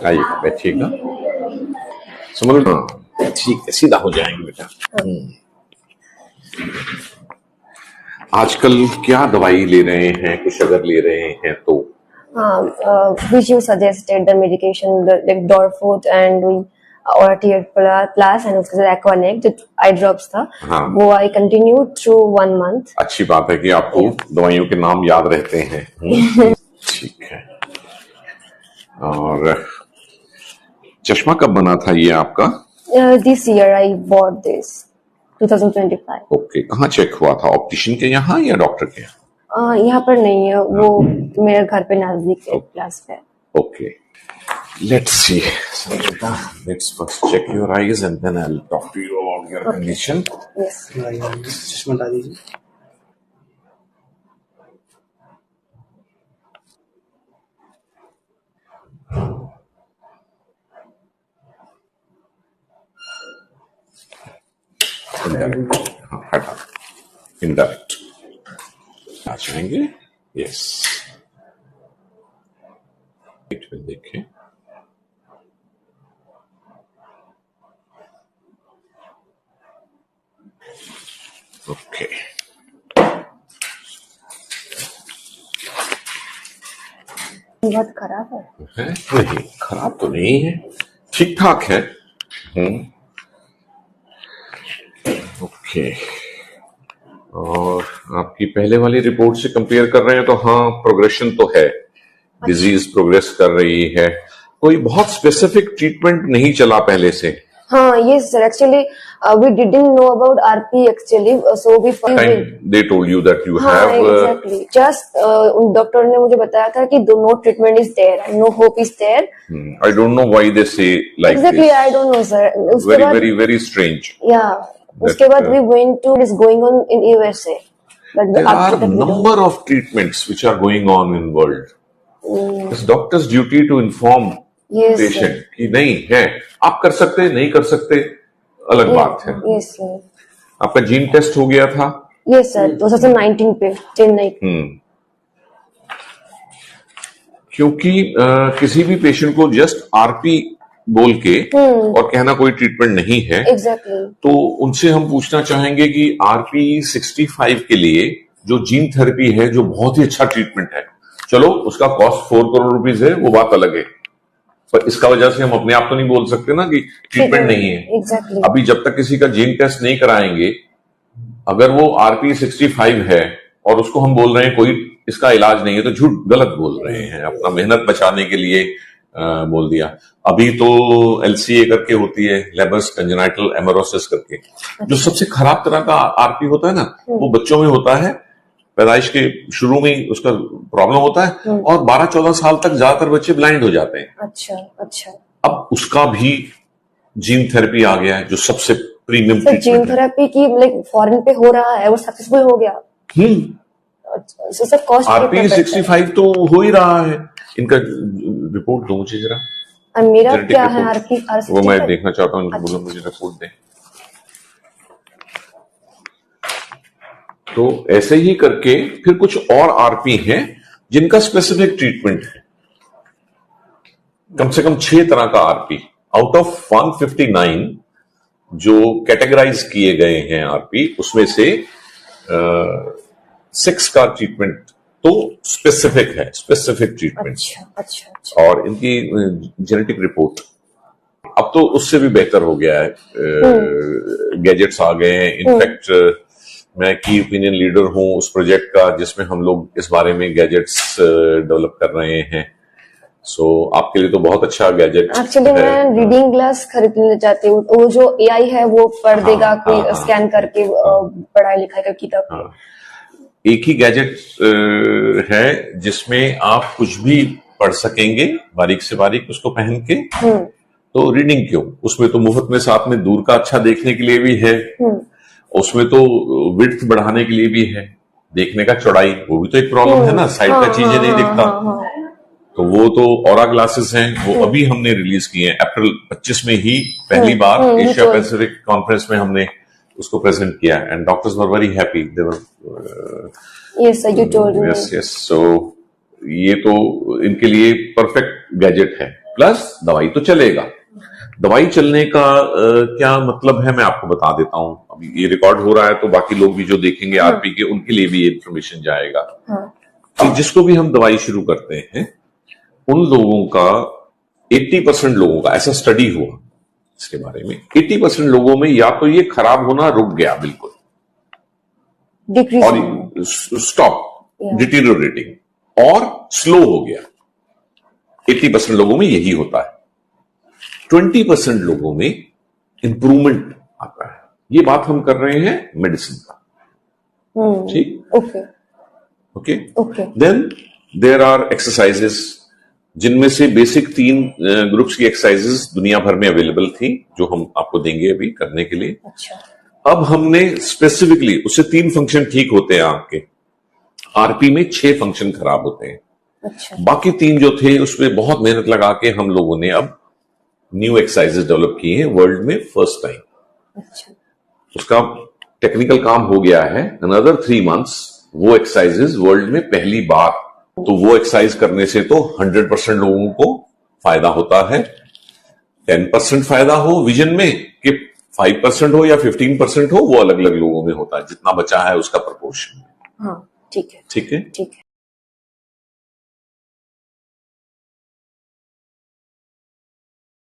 आइएगा, बैठिएगा। समझ, हाँ ठीक है, सीधा हो जाएंगे बेटा। आजकल क्या दवाई ले रहे हैं, कुछ अगर ले रहे हैं तो? Which you suggested the medication like Dorfort and we Oratia Plus and उसके साथ Aquanex जो आई ड्रॉप्स था, हाँ, वो आई कंटिन्यू थ्रू 1 month। अच्छी बात है कि आपको दवाइयों के नाम याद रहते हैं। ठीक है। और चश्मा कब बना था ये आपका? This year I bought this 2025। Okay, कहाँ चेक हुआ था? ऑप्टिशियन के यहाँ या डॉक्टर के यहाँ? यहाँ पर नहीं है, वो मेरे घर पे नजदीक है, क्लास पे। Okay, let's see. Let's first check your eyes and then I will talk to you about your condition. Yes, चश्मा हटा दीजिए। हटा, इनडायरेक्ट आ जाएंगे। यस, देखें। ओके, बहुत खराब है। नहीं, खराब तो नहीं है, ठीक ठाक है। ओके, और आपकी पहले वाली रिपोर्ट से कंपेयर कर रहे हैं तो हाँ, प्रोग्रेशन तो है, डिजीज प्रोग्रेस कर रही है। कोई बहुत स्पेसिफिक ट्रीटमेंट नहीं चला पहले से? हाँ, yes sir, actually we didn't know about RP actually, so we they told you that you हाँ, have exactly, just डॉक्टर ने मुझे बताया था कि no treatment is there, no hope is there। I don't know why they say like exactly this. I don't know sir। Very strange। Yeah, उसके बाद we went to is going on in USA, but there are number of treatments which are going on in world। It's doctor's duty to inform patient कि नहीं है, आप कर सकते नहीं कर सकते अलग बात है। yes sir। आपका जीन टेस्ट हो गया था? yes sir, 2019 पे चेन्नई। क्योंकि किसी भी पेशेंट को जस्ट आरपी बोल के और कहना कोई ट्रीटमेंट नहीं है, exactly। तो उनसे हम पूछना चाहेंगे कि आरपी 65 के लिए जो जीन थेरेपी है, जो बहुत ही अच्छा ट्रीटमेंट है, चलो उसका कॉस्ट 4 करोड़ रुपीस है, वो बात अलग है, पर इसका वजह से हम अपने आप तो नहीं बोल सकते ना कि ट्रीटमेंट नहीं है। exactly। अभी जब तक किसी का जीन टेस्ट नहीं कराएंगे, अगर वो आरपी 65 है और उसको हम बोल रहे हैं कोई इसका इलाज नहीं है, तो झूठ, गलत बोल रहे हैं, अपना मेहनत बचाने के लिए बोल दिया। अभी तो एलसीए करके होती है, लेबर्स कंजेनाइटल एमरोसिस करके, जो सबसे खराब तरह का आरपी होता है ना, वो बच्चों में होता है, पैदाइश के शुरू में ही उसका प्रॉब्लम होता है, और 12-14 साल तक ज्यादातर बच्चे ब्लाइंड हो जाते हैं। अच्छा। अब उसका भी जीन थेरेपी आ गया है, जो सबसे प्रीमियम ट्रीटमेंट है। जीन थेरेपी की लाइक फॉरेन पे हो रहा है, वो सक्सेसफुल हो गया। तो सर कॉस्ट आरपी 65 तो हो ही रहा है। इनका रिपोर्ट दो मुझे जरा। मेरा क्या है आरपी? वो मैं देखना चाहता हूँ, बोलो मुझे रिपोर्ट दें। तो ऐसे ही करके फिर कुछ और आरपी हैं जिनका स्पेसिफिक ट्रीटमेंट है, कम से कम 6 तरह का आरपी आउट ऑफ 159 जो कैटेगराइज किए गए हैं आरपी, उसमें से 6 का ट्रीटमेंट तो स्पेसिफिक है, स्पेसिफिक ट्रीटमेंट। अच्छा। और इनकी जेनेटिक रिपोर्ट अब तो उससे भी बेहतर हो गया है, गैजेट्स आ गए हैं। इनफैक्ट मैं की ओपिनियन लीडर हूं उस प्रोजेक्ट का जिसमें हम लोग इस बारे में गैजेट्स डेवलप कर रहे हैं। सो आपके लिए तो बहुत अच्छा गैजेट। एक्चुअली मैं रीडिंग ग्लास खरीदना चाहती हूँ, वो जो एआई है वो पढ़ देगा, कोई स्कैन करके पढ़ाई लिखाई का किताब। एक ही गैजेट है जिसमें आप कुछ भी पढ़ सकेंगे, बारीक से बारीक उसको पहन के। तो रीडिंग क्यों, उसमें तो मुफ्त में साथ में दूर का अच्छा देखने के लिए भी है, उसमें तो विड्थ बढ़ाने के लिए भी है, देखने का चौड़ाई, वो भी तो एक प्रॉब्लम है ना, साइड का चीजें नहीं दिखता। तो वो तो ऑरा ग्लासेस हैं, वो अभी हमने रिलीज किए हैं। अप्रैल 25 में ही पहली बार एशिया पैसिफिक कॉन्फ्रेंस में हमने उसको प्रेजेंट किया, and doctors were very happy. They were yes sir, you told me. Yes. So ये तो इनके लिए परफेक्ट गैजेट है। प्लस दवाई तो चलेगा। दवाई चलने का क्या मतलब है मैं आपको बता देता हूं। अभी ये रिकॉर्ड हो रहा है तो बाकी लोग भी जो देखेंगे आरपी के, उनके लिए भी ये इंफॉर्मेशन जाएगा। कि जिसको भी हम दवाई शुरू करते हैं उन लोगों का 80% लोगों का, ऐसा स्टडी हुआ इसके बारे में, 80% लोगों में या तो ये खराब होना रुक गया बिल्कुल और स्टॉप डिटीरियोरेटिंग, और स्लो हो गया। 80% लोगों में यही होता है। 20% लोगों में इंप्रूवमेंट आता है। ये बात हम कर रहे हैं मेडिसिन का। ठीक, okay. Then there are exercises, जिनमें से बेसिक 3 ग्रुप्स की एक्सरसाइजेस दुनिया भर में अवेलेबल थी, जो हम आपको देंगे अभी करने के लिए। अच्छा। अब हमने स्पेसिफिकली, उससे 3 फंक्शन ठीक होते हैं आपके, आरपी में 6 फंक्शन खराब होते हैं। अच्छा। बाकी 3 जो थे उसमें बहुत मेहनत लगा के हम लोगों ने अब न्यू एक्सरसाइजेस डेवलप किए हैं वर्ल्ड में फर्स्ट टाइम। अच्छा। उसका टेक्निकल काम हो गया है। अनदर 3 months वो एक्सरसाइजेस वर्ल्ड में पहली बार। तो वो एक्सरसाइज करने से तो 100% लोगों को फायदा होता है। 10% फायदा हो विजन में कि 5% हो या 15% हो, वो अलग अलग लोगों में होता है। जितना बचा है उसका प्रपोर्शन। हाँ, ठीक है। ठीक है।